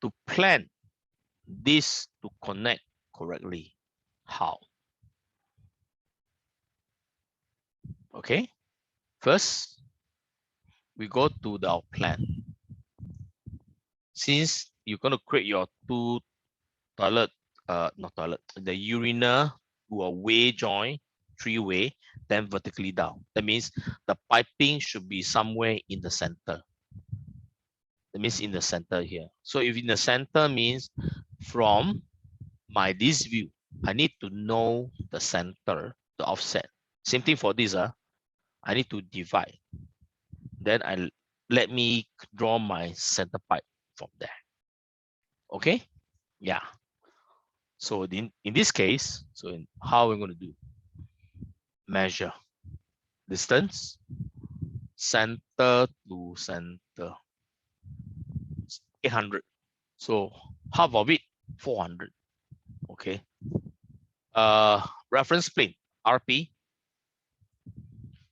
to plan this to connect correctly. How? Okay, first we go to our plan. Since you're going to create your two toilet, not toilet, the urinal to a way joint, three-way, then vertically down. That means the piping should be somewhere in the center. That means in the center here. So if in the center means from this view, I need to know the center, the offset. Same thing for this. I need to divide. Then let me draw my center pipe from there. Okay? Yeah. So in this case, how we're going to do? Measure distance, center to center, 800. So half of it, 400. Okay. Reference plane, RP.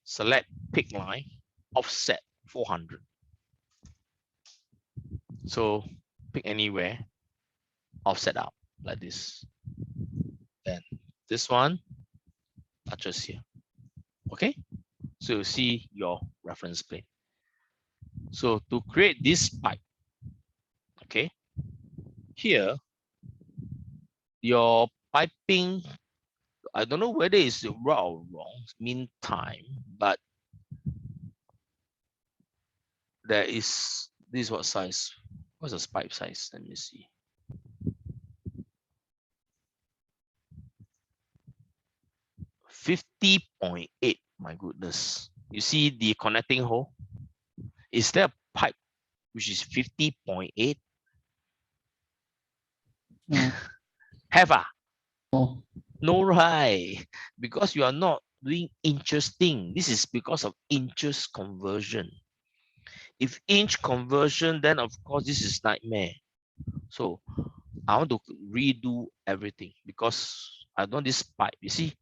Select pick line, offset 400. So pick anywhere, offset out like this. Then this one touches here. Okay. So you see your reference plane. So to create this pipe, okay, here your piping, I don't know whether it's right or wrong, meantime, but there is this what size? What's the pipe size? Let me see. $50.8. My goodness. You see the connecting hole? Is there a pipe which is 50.8? No. Have a? No. No, right? Because you are not doing interesting. This is because of inches conversion. If inch conversion, then of course this is nightmare. So I want to redo everything because I don't this pipe. You see,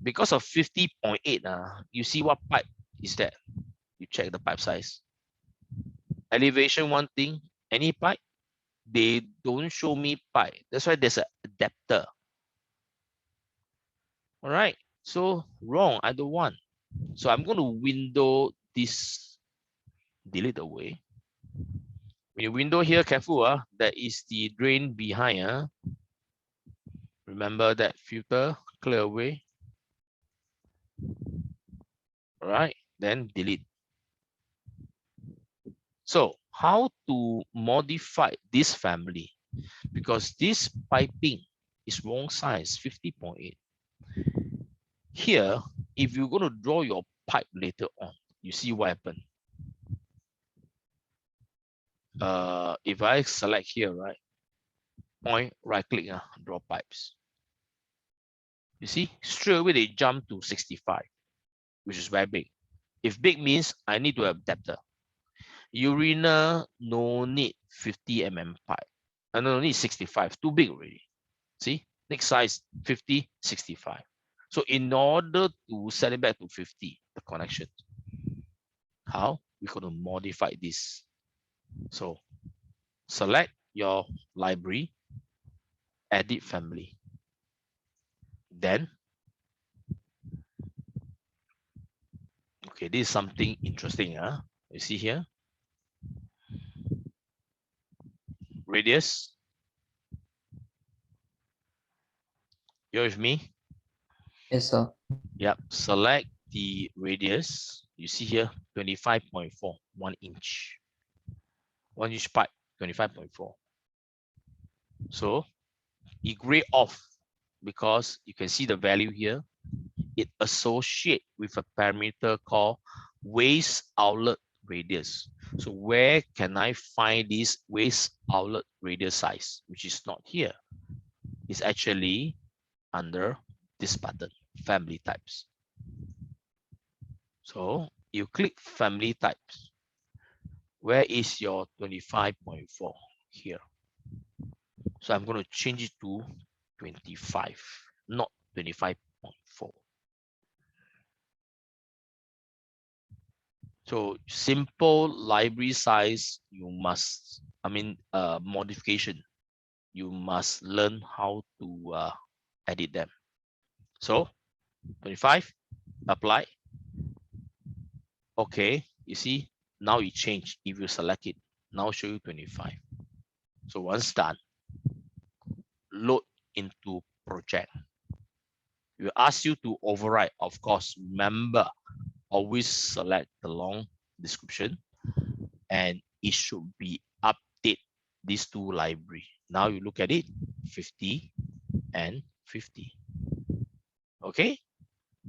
because of 50.8, you see what pipe is that? You check the pipe size. Elevation, one thing, any pipe, they don't show me pipe. That's why there's an adapter. All right, so wrong, I don't want. So I'm going to window this, delete away. When you window here, careful, that is the drain behind. Remember that filter, clear away. All right, then delete. So how to modify this family? Because this piping is wrong size, 50.8. Here, if you're going to draw your pipe later on, you see what happened. If I select here, right, point, right click, draw pipes. You see, straight away they jump to 65, which is very big. If big means I need to have adapter. Urinal, no need 50 mm pipe. I no need 65, too big already. See, next size 50, 65. So in order to set it back to 50, the connection, how? We're going to modify this. So select your library, edit family. Then, okay, this is something interesting. You see here, radius. You're with me? Yes, sir. Yep, select the radius. You see here, 25.4, 1 inch. 1 inch pipe, 25.4. So you grade off because you can see the value here. It associates with a parameter called waste outlet radius. So where can I find this waste outlet radius size, which is not here? It's actually under this button, family types. So you click family types. Where is your 25.4? Here. So I'm going to change it to 25, not 25.4. So simple library size, you must, modification, you must learn how to edit them. So 25, apply. Okay, you see, now it changed. If you select it, now show you 25. So once done, load into project. It will ask you to override. Of course, remember, always select the long description, and it should be update these two library. Now you look at it, 50 and 50. Okay,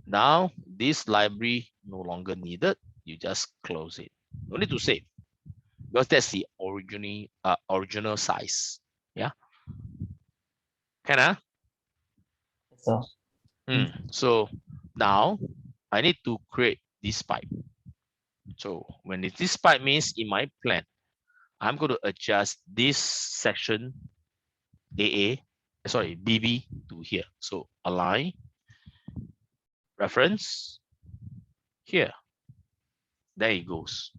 now this library no longer needed. You just close it. No need to save because that's the original size. Yeah, can I? Yes, sir. Mm. So now I need to create this pipe. So when this pipe means in my plan, I'm going to adjust this section BB to here. So align, reference, here. There it goes.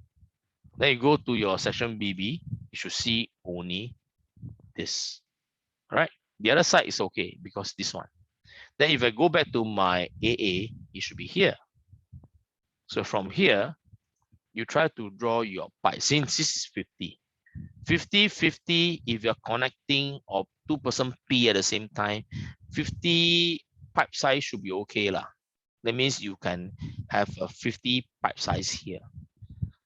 Then you go to your section BB, you should see only this. All right. The other side is okay because this one. Then if I go back to my AA, it should be here. So from here, you try to draw your pipe. Since this is 50, 50, 50, if you're connecting or two-person P at the same time, 50 pipe size should be okay lah. That means you can have a 50 pipe size here.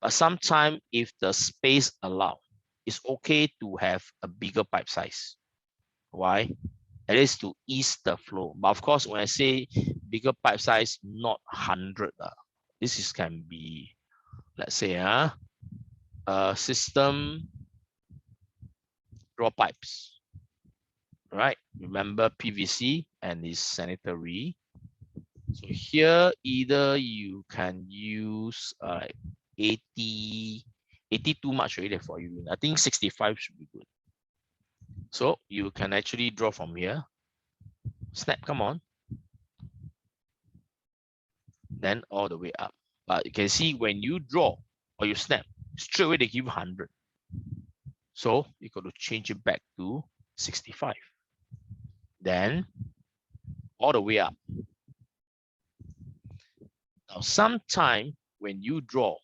But sometimes if the space allow, it's okay to have a bigger pipe size. Why? At least to ease the flow. But of course, when I say bigger pipe size, not 100. This is can be, let's say, system draw pipes. Right? Remember PVC and is sanitary. So here, either you can use 80, 80 too much already for you. I think 65 should be good. So you can actually draw from here. Snap, come on. Then all the way up. But you can see when you draw or you snap, straight away they give 100. So you got to change it back to 65. Then all the way up. Now, sometime when you draw,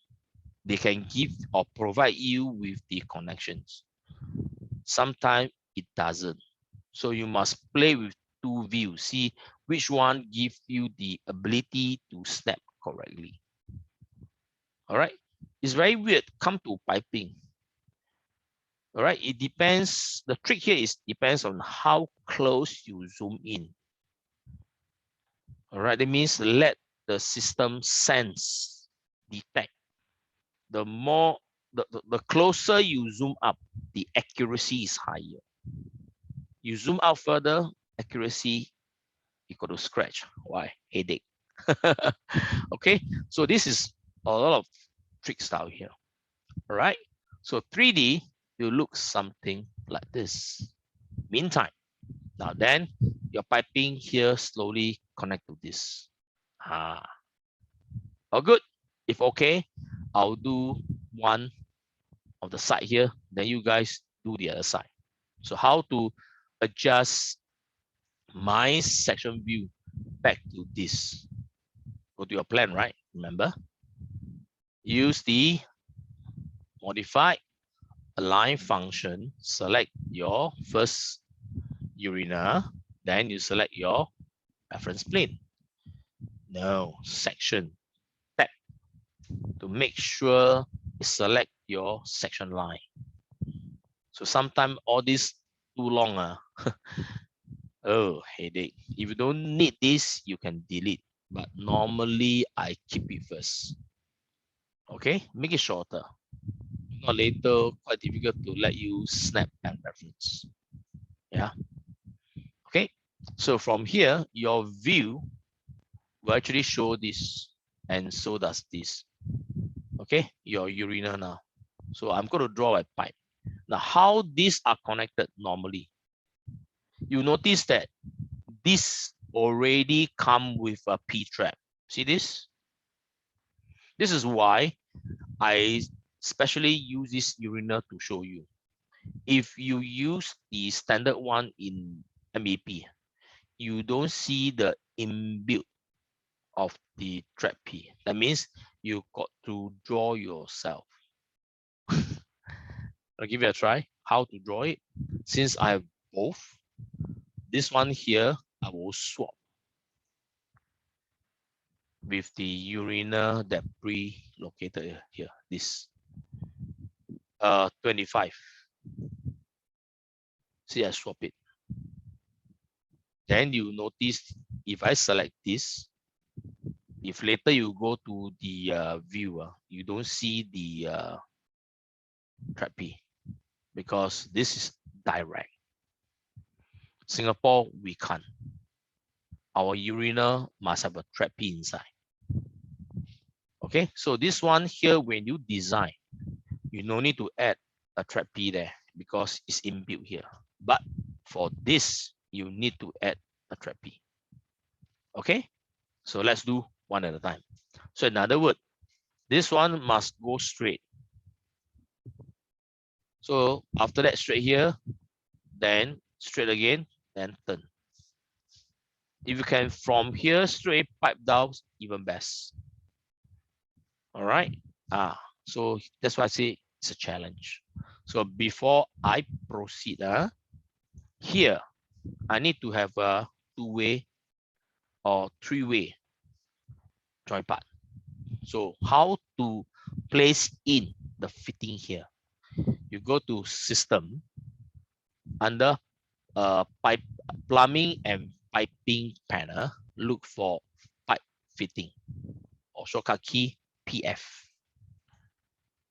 they can give or provide you with the connections. Sometimes it doesn't. So you must play with two views. See which one gives you the ability to snap correctly. All right. It's very weird. Come to piping. All right. It depends. The trick here is depends on how close you zoom in. All right. That means let the system sense, detect. The more, the closer you zoom up, the accuracy is higher. You zoom out further, accuracy equal to scratch. Why? Headache. Okay, so this is a lot of tricks out here. All right, so 3D will look something like this. Meantime, now then your piping here slowly connect to this. All good. If okay, I'll do one of the side here, then you guys do the other side. So how to adjust my section view back to this? Go to your plan, right? Remember, use the modify align function, select your first urinal, then you select your reference plane. No, section, tab, to make sure you select your section line. So sometimes all this too long. Oh, headache. If you don't need this, you can delete. But normally I keep it first. Okay, make it shorter. Not later, quite difficult to let you snap and reference. Yeah. Okay. So from here, your view will actually show this, and so does this. Okay, your urinal now. So I'm going to draw a pipe. Now, how these are connected normally? You notice that this already come with a P-trap. See this? This is why I specially use this urinal to show you. If you use the standard one in MAP, you don't see the inbuilt of the trap P. That means you got to draw yourself. I'll give it a try. How to draw it? Since I have both, this one here, I will swap with the urinal that pre-located here. This 25. See, I swap it. Then you notice if I select this, if later you go to the view, you don't see the trap P because this is direct. Singapore, we can't. Our urinal must have a trap P inside. Okay, so this one here, when you design, you no need to add a trap P there because it's inbuilt here. But for this, you need to add a trap P. Okay, so let's do one at a time. So in other words, this one must go straight. So after that, straight here, then straight again, then turn. If you can from here straight pipe down, even best. All right. So that's why I say it's a challenge. So before I proceed, here I need to have a two-way or three-way joint part. So how to place in the fitting here? You go to system under pipe plumbing and piping panel. Look for pipe fitting or shortcut key PF.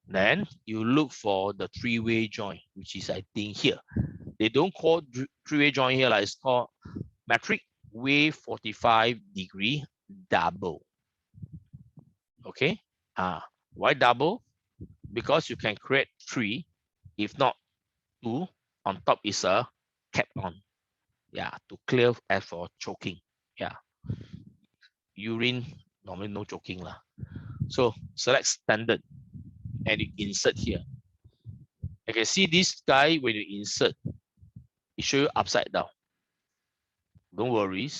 Then you look for the three-way joint, which is I think here. They don't call three-way joint here, like it's called metric way 45-degree double. Okay. Why double? Because you can create three, if not two. On top is a cap on. Yeah, to clear as for choking. Yeah. Urine normally no choking lah. So select standard and you insert here. You can see this guy when you insert, it show you upside down. Don't worry.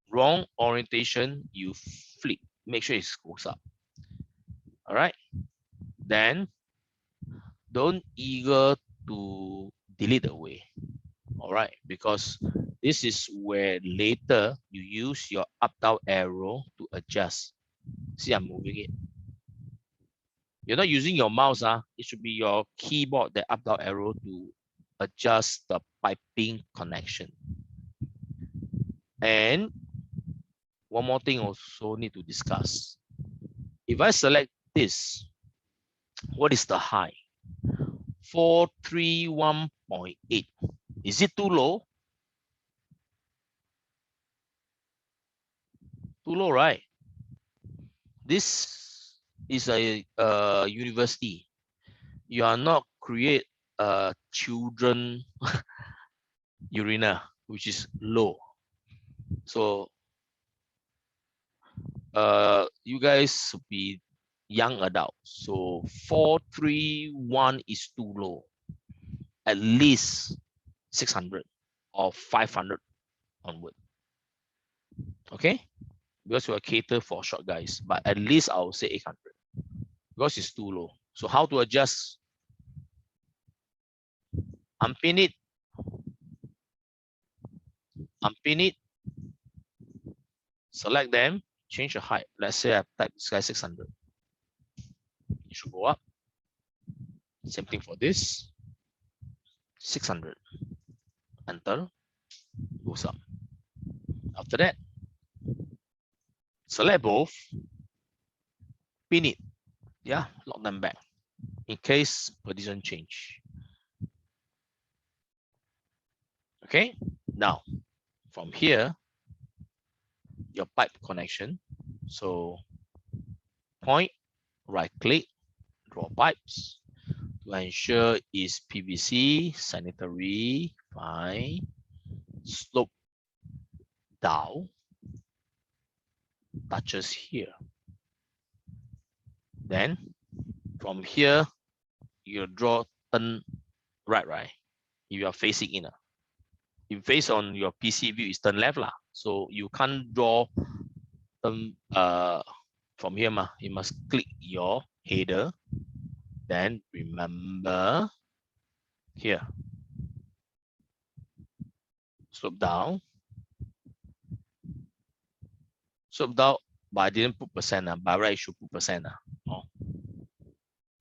Wrong orientation, you flip. Make sure it goes up. All right. Then don't eager to delete away. All right, because this is where later you use your up down arrow to adjust. See, I'm moving it. You're not using your mouse, it should be your keyboard, the up down arrow to adjust the piping connection. And one more thing also need to discuss. If I select this, what is the high? 431.8. Is it too low? Too low, right? This is a university. You are not create a children urinal, which is low. So you guys should be young adults. So 431 is too low. At least 600 or 500 onward. Okay, because we are cater for short guys, but at least I will say 800 because it's too low. So how to adjust? Unpin it. Unpin it. Select them. Change the height. Let's say I type this guy 600. It should go up. Same thing for this. 600. Enter. Goes up. After that, select both. Pin it. Yeah, lock them back in case position change. Okay. Now, from here, your pipe connection. So point, right click, draw pipes to ensure is PVC, sanitary, fine, slope down, touches here. Then From here, you draw turn right. If you are facing in. If face on your PC view is turn left lah. So you can't draw from here ma. You must click your header. Then remember here. Slope down. Slope down, but I didn't put percent. By right, you should put percent. Oh.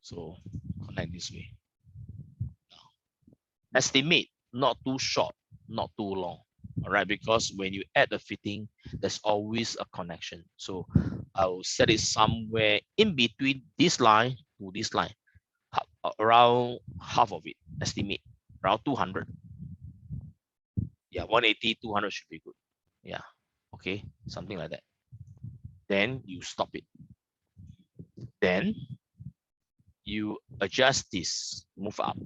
So connect this way. Estimate, not too short, not too long. All right, because when you add the fitting, there's always a connection. So I'll set it somewhere in between this line to this line, around half of it. Estimate around 200. Yeah, 180, 200 should be good. Yeah, okay, something like that. Then you stop it. Then you adjust this, move up.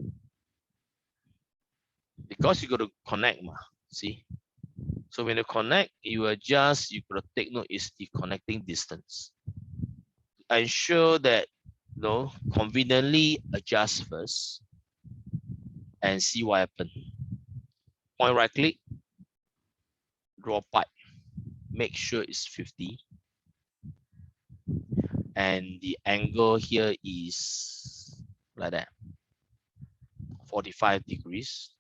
Because you got to connect, see? So when you connect, you adjust, you got to take note is the connecting distance. Ensure that, you know, conveniently adjust first and see what happens. Point right click, draw pipe, make sure it's 50. And the angle here is like that, 45 degrees.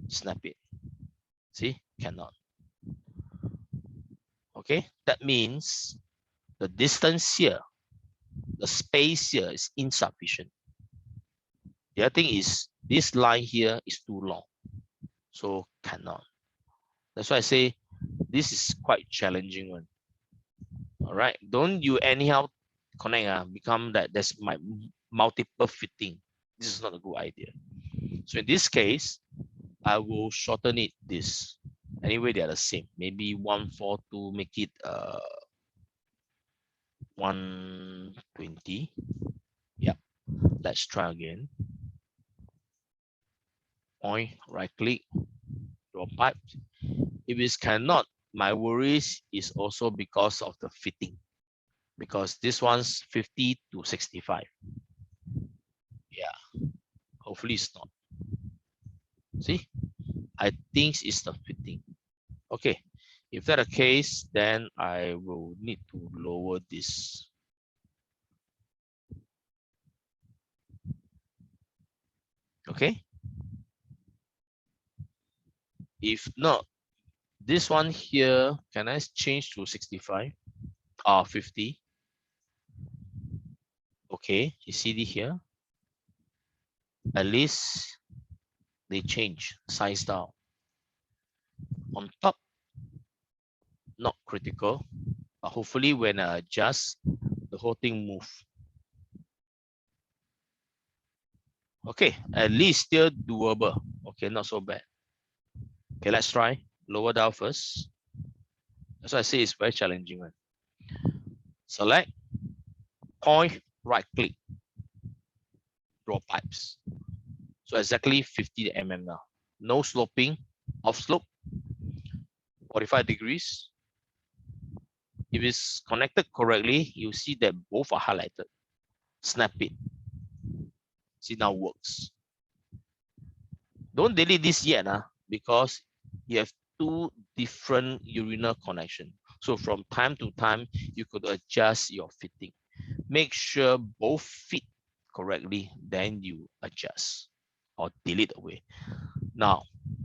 Snap it. See, cannot. Okay, that means the distance here, the space here is insufficient. The other thing is this line here is too long, so cannot. That's why I say this is quite challenging one. All right, don't you anyhow connect, become that there's multiple fitting. This is not a good idea. So in this case, I will shorten it this. Anyway, they are the same. Maybe 142, make it 120. Yep. Let's try again. Point, right click, draw pipe. If it cannot, my worries is also because of the fitting. Because this one's 50 to 65. Yeah. Hopefully it's not. See? I think it's the fitting. Okay. If that's the case, then I will need to lower this. Okay. If not, this one here, can I change to 65 or 50? Okay, you see it here. At least they change size down. On top, not critical, but hopefully when I adjust, the whole thing move. Okay, at least still doable. Okay, not so bad. Okay, let's try. Lower down first. That's why I say it's very challenging one. Select, point, right click, draw pipes. So exactly 50 mm now. No sloping, off slope, 45 degrees. If it's connected correctly, you see that both are highlighted. Snap it. See, now works. Don't delete this yet, because you have two different urinal connection. So from time to time, you could adjust your fitting. Make sure both fit correctly, then you adjust or delete away. Now,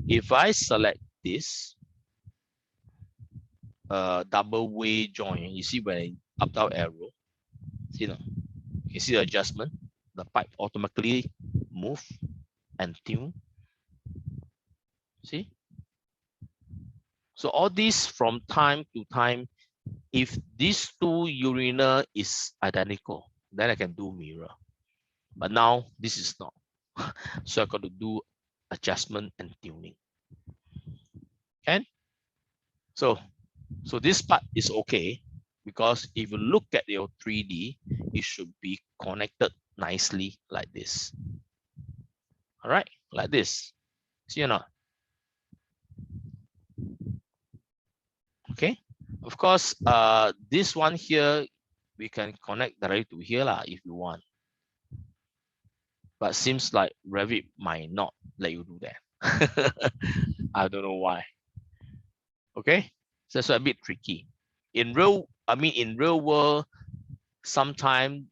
if I select this double way joint, you see when I up down arrow, see now, you see the adjustment, the pipe automatically move and tune. See? So all this from time to time, if these two urinal is identical, then I can do mirror. But now this is not. So I got to do adjustment and tuning. Okay? So this part is okay, because if you look at your 3D, it should be connected nicely like this. All right, like this. See or not? Okay. Of course, this one here, we can connect directly to here lah if you want. but seems like Revit might not let you do that. I don't know why. Okay, so that's a bit tricky. In real world, sometimes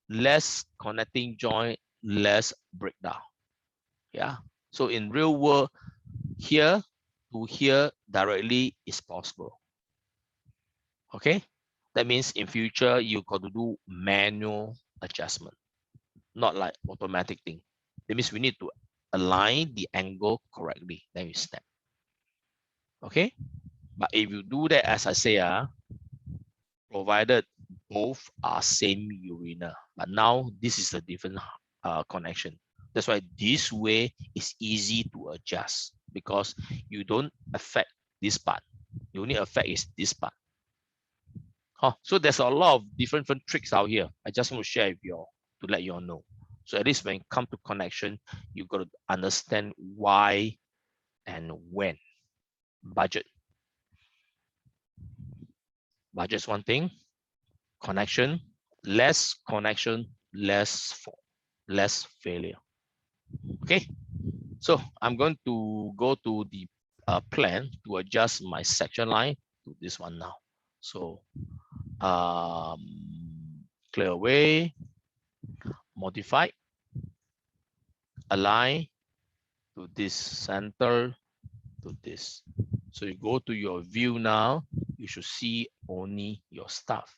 less connecting joint, less breakdown. Yeah. So in real world, here to here directly is possible. Okay. That means in future you got to do manual adjustment, not like automatic thing. That means we need to align the angle correctly. Then we snap. Okay. But if you do that, as I say, provided both are same urinal, but now this is a different connection. That's why this way is easy to adjust because you don't affect this part. You only affect is this part. So there's a lot of different tricks out here. I just want to share with you all to let you all know. So at least when it comes to connection, you got to understand why and when. Budget. Budget is one thing. Connection, less connection, less failure. Okay, so I'm going to go to the plan to adjust my section line to this one now. So clear away, modify, align to this center to this. So you go to your view now, you should see only your stuff.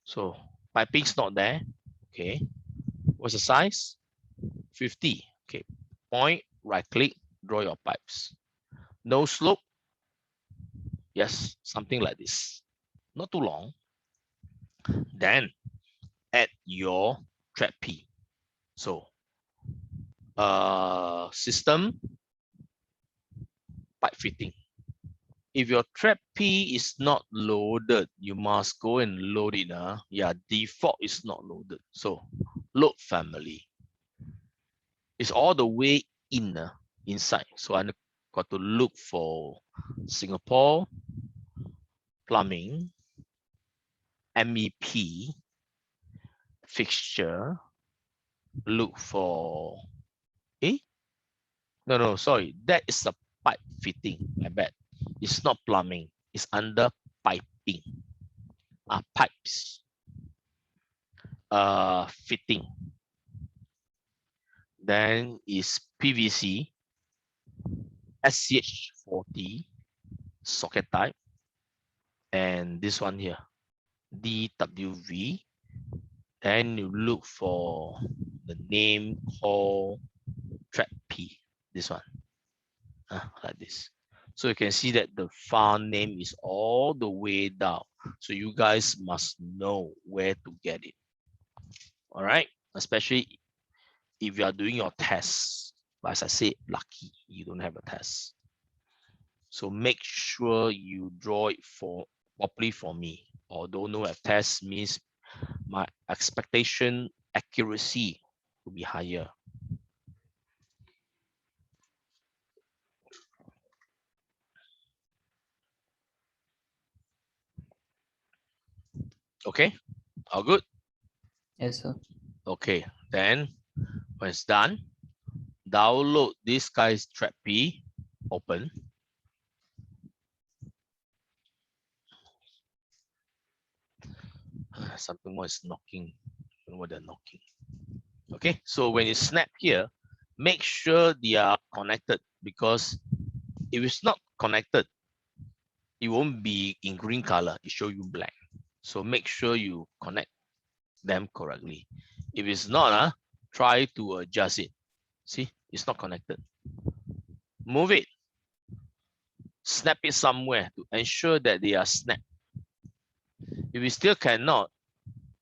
So piping's not there. Okay, what's the size? 50. Okay, point, right click, draw your pipes. No slope. Yes, something like this. Not too long. Then add your trap P. So system pipe fitting. If your trap P is not loaded, you must go and load it. Yeah, default is not loaded. So load family. It's all the way in inside. So I got to look for Singapore plumbing, MEP, fixture, look for, no, sorry, that is a pipe fitting, I bet. It's not plumbing, it's under piping, pipes, fitting. Then is PVC, SCH40, socket type, and this one here, DWV. Then you look for the name called trap P, this one, like this. So you can see that the file name is all the way down. So you guys must know where to get it. All right, especially if you are doing your tests. But as I said, lucky you don't have a test. So make sure you draw it for properly for me. Although no a test means my expectation accuracy will be higher. Okay, all good. Yes, sir. Okay, then when it's done, download this guy's trap P, open. Something more is knocking. I don't know what they're knocking. Okay, so when you snap here, make sure they are connected because if it's not connected, it won't be in green color. It show you black. So make sure you connect them correctly. If it's not, try to adjust it. See, it's not connected. Move it. Snap it somewhere to ensure that they are snapped. If you still cannot,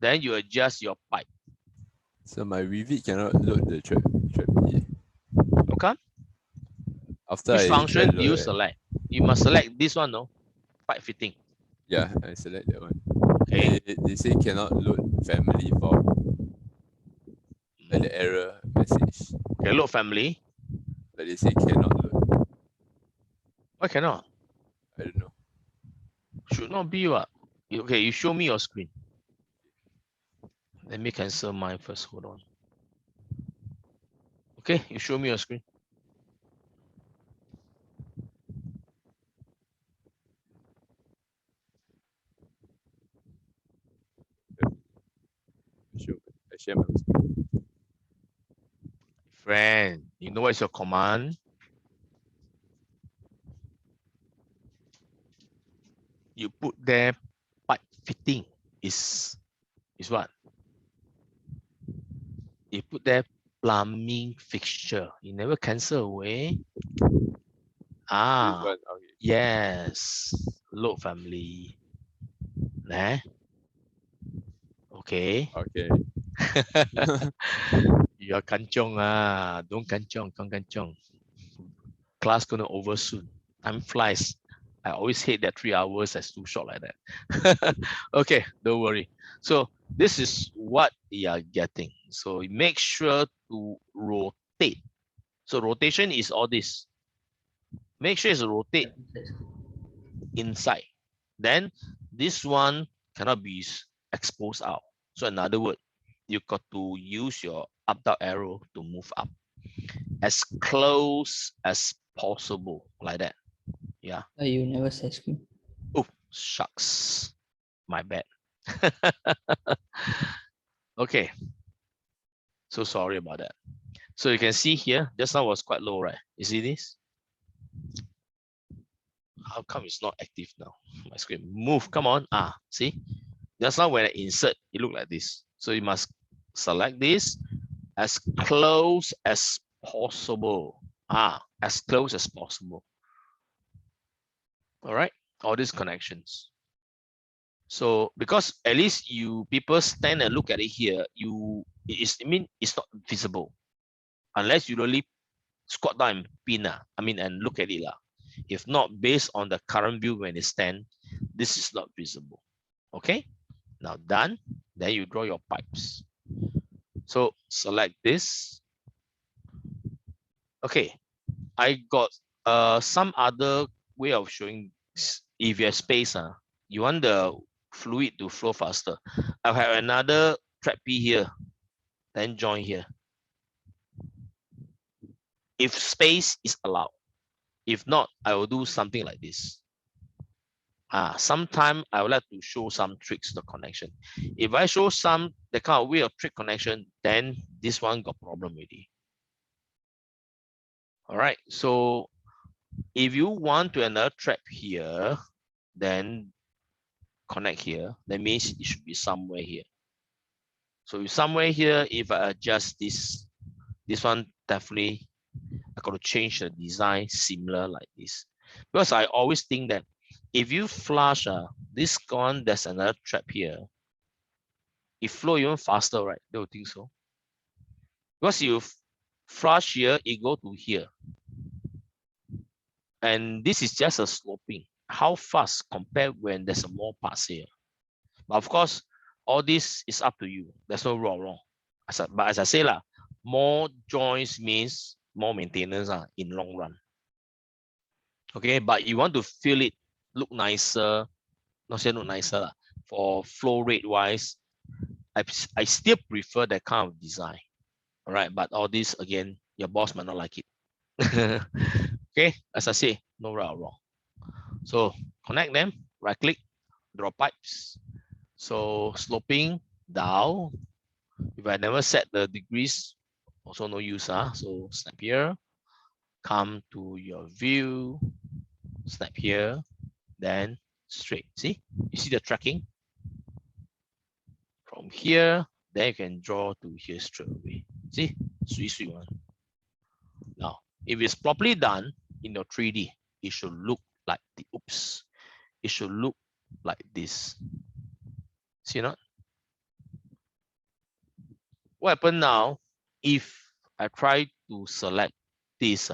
then you adjust your pipe. So my Revit cannot load the trap P. Okay? After Which I function try do you load, select? You must select this one, no? Pipe fitting. yeah, I select that one. Okay. They say cannot load family for like the error message. Okay, load family. But they say cannot load. Why cannot? I don't know. Should not be what? Okay, you show me your screen. Let me cancel mine first. Hold on. Okay, you show me your screen. I share my screen. Friend, you know what's your command? You put there pipe fitting is what? You put there plumbing fixture. You never cancel away. This Ah, one, okay. yes. Load family. Nah. Okay. Okay. You are kanchong ah. Don't kanchong. Class gonna over soon. Time flies. I always hate that 3 hours that's too short like that. Okay, don't worry. So this is what you are getting. So make sure to rotate. So rotation is all this. Make sure it's rotate inside. Then this one cannot be exposed out. So another word, you got to use your up down arrow to move up as close as possible, like that. Yeah. You never said screen. Oh, shucks. My bad. Okay. So sorry about that. So you can see here, just now was quite low, right? You see this? How come it's not active now? My screen move. Come on. Ah, see? Just now when I insert, it looked like this. So you must select this as close as possible. Ah, as close as possible. All right. All these connections. So because at least you people stand and look at it here, it's not visible unless you really squat down and pin and look at it lah. If not, based on the current view when it stand, this is not visible. Okay, now done. Then you draw your pipes. So select this. Okay, I got some other way of showing. If you have space, you want the fluid to flow faster. I have another trap P here, then join here. If space is allowed. If not, I will do something like this. Sometime I would like to show some tricks the connection. If I show some the kind of way of trick connection, then this one got problem already. All right, so if you want to another trap here, then connect here. That means it should be somewhere here. So somewhere here, if I adjust this one definitely I got to change the design similar like this. Because I always think that if you flush this one, there's another trap here. It flow even faster, right? Don't you think so? Because you flush here, it go to here. And this is just a sloping. How fast compared when there's a more parts here? But of course, all this is up to you. There's no wrong. But as I say, more joints means more maintenance in long run. Okay, but you want to feel it look nicer, not say look nicer for flow rate wise. I still prefer that kind of design. All right, but all this again, your boss might not like it. Okay, as I say, no right or wrong. So connect them, right click, draw pipes. So sloping down. If I never set the degrees, also no use. So snap here, come to your view, snap here, then straight. See, you see the tracking from here, then you can draw to here straight away. See, sweet one. Now, if it's properly done in your 3D, it should look like the oops. It should look like this. See not? What happened now? If I try to select this,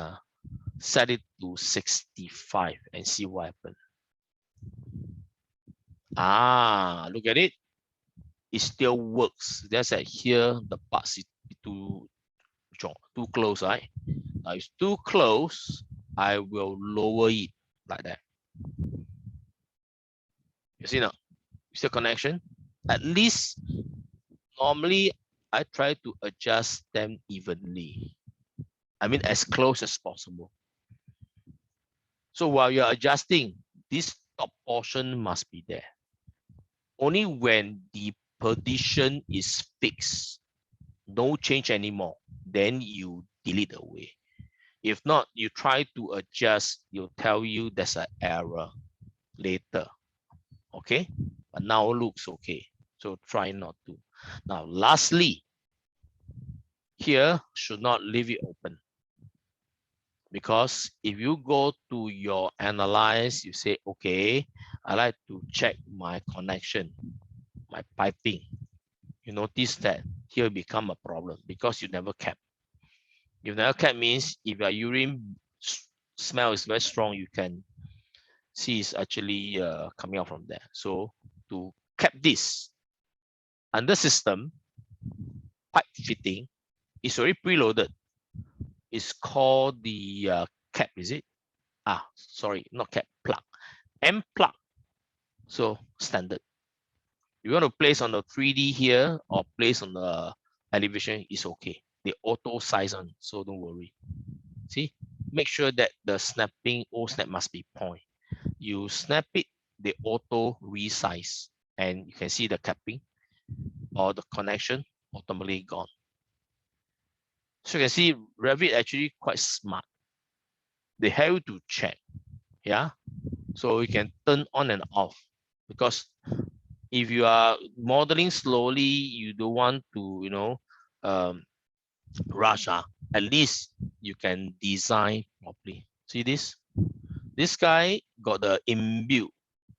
set it to 65 and see what happened. Look at it. It still works. Just that here the parts is too close, right? Now it's too close, I will lower it like that. You see now? You see the connection? At least normally I try to adjust them evenly. I mean, as close as possible. So while you're adjusting, this top portion must be there. Only when the position is fixed, no change anymore, then you delete away. If not, you try to adjust, you'll tell you there's an error later. Okay, but now looks okay. So try not to. Now, lastly, here should not leave it open, because if you go to your analyze, you say, okay, I like to check my connection, my piping. You notice that here become a problem because you never kept. You never kept means if your urine smell is very strong, you can see it's actually coming out from there. So to cap this under system pipe fitting is already preloaded. It's called the cap, is it? Sorry, not cap, plug. M plug. So standard. You want to place on the 3D here or place on the elevation is okay. They auto size on, so don't worry. See, make sure that the snapping O snap must be point. You snap it, they auto resize, and you can see the capping or the connection automatically gone. So you can see Revit actually quite smart. They have you to check, yeah. So you can turn on and off, because if you are modeling slowly, you don't want to, um, rush. At least you can design properly. See this? This guy got the inbuilt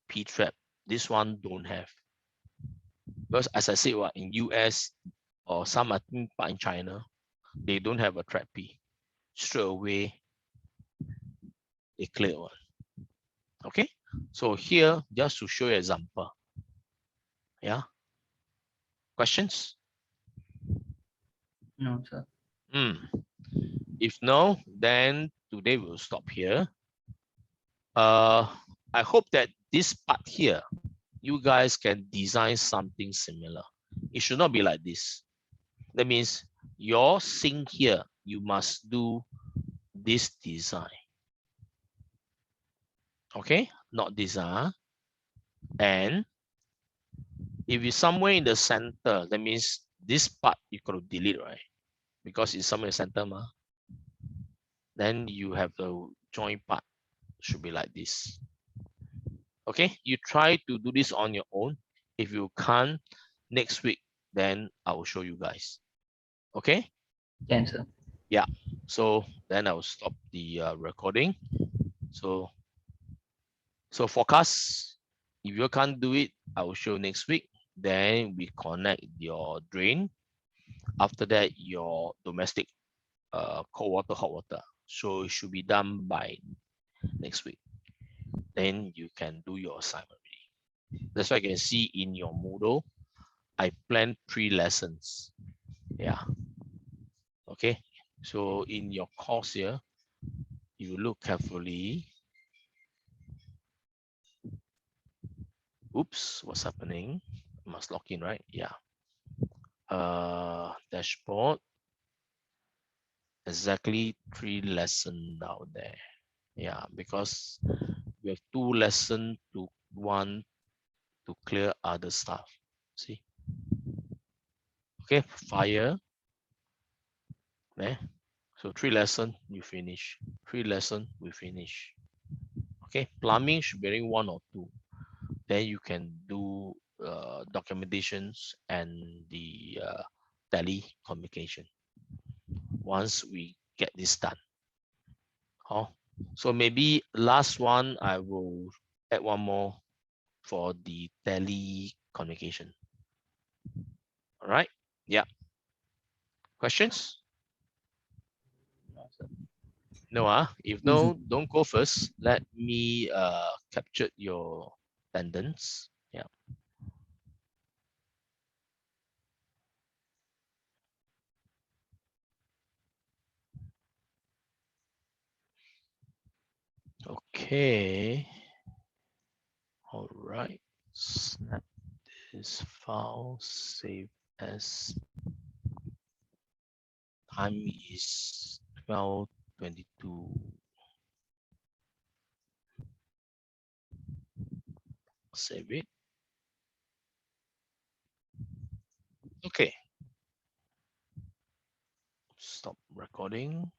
P-trap. This one don't have. Because as I said, in US or some I think in China, they don't have a trap P. Straight away, they clear one. Okay, so here just to show you example. Yeah. Questions? No, sir. If no, then today we'll stop here. I hope that this part here, you guys can design something similar. It should not be like this. That means your sink here, you must do this design. Okay, not this. And if it's somewhere in the center, that means this part you got to delete, right? Because it's somewhere in the center, then you have the joint part should be like this. Okay, you try to do this on your own. If you can't, next week, then I will show you guys. Okay. Can, sir. Yeah, so then I will stop the recording. So forecast, if you can't do it, I will show next week. Then we connect your drain. After that, your domestic cold water, hot water. So it should be done by next week. Then you can do your assignment. That's why I can see in your Moodle, I planned 3 lessons. Yeah. Okay. So in your course here, you look carefully. Oops, what's happening? I must log in, right? Yeah. Dashboard. Exactly 3 lessons out there. Yeah, because we have 2 lessons to 1 to clear other stuff. See? Okay, fire. Okay. So 3 lessons, you finish. 3 lessons, we finish. Okay, plumbing should be 1 or 2. Then you can do documentations and the tele communication once we get this done. Oh, so maybe last one, I will add one more for the tele communication. All right. Yeah. Questions? No, sir. No, if no, don't go first. Let me capture your attendance. Yeah. Okay. All right. Snap this file, save as time is 12:22. Save it. Okay. Stop recording.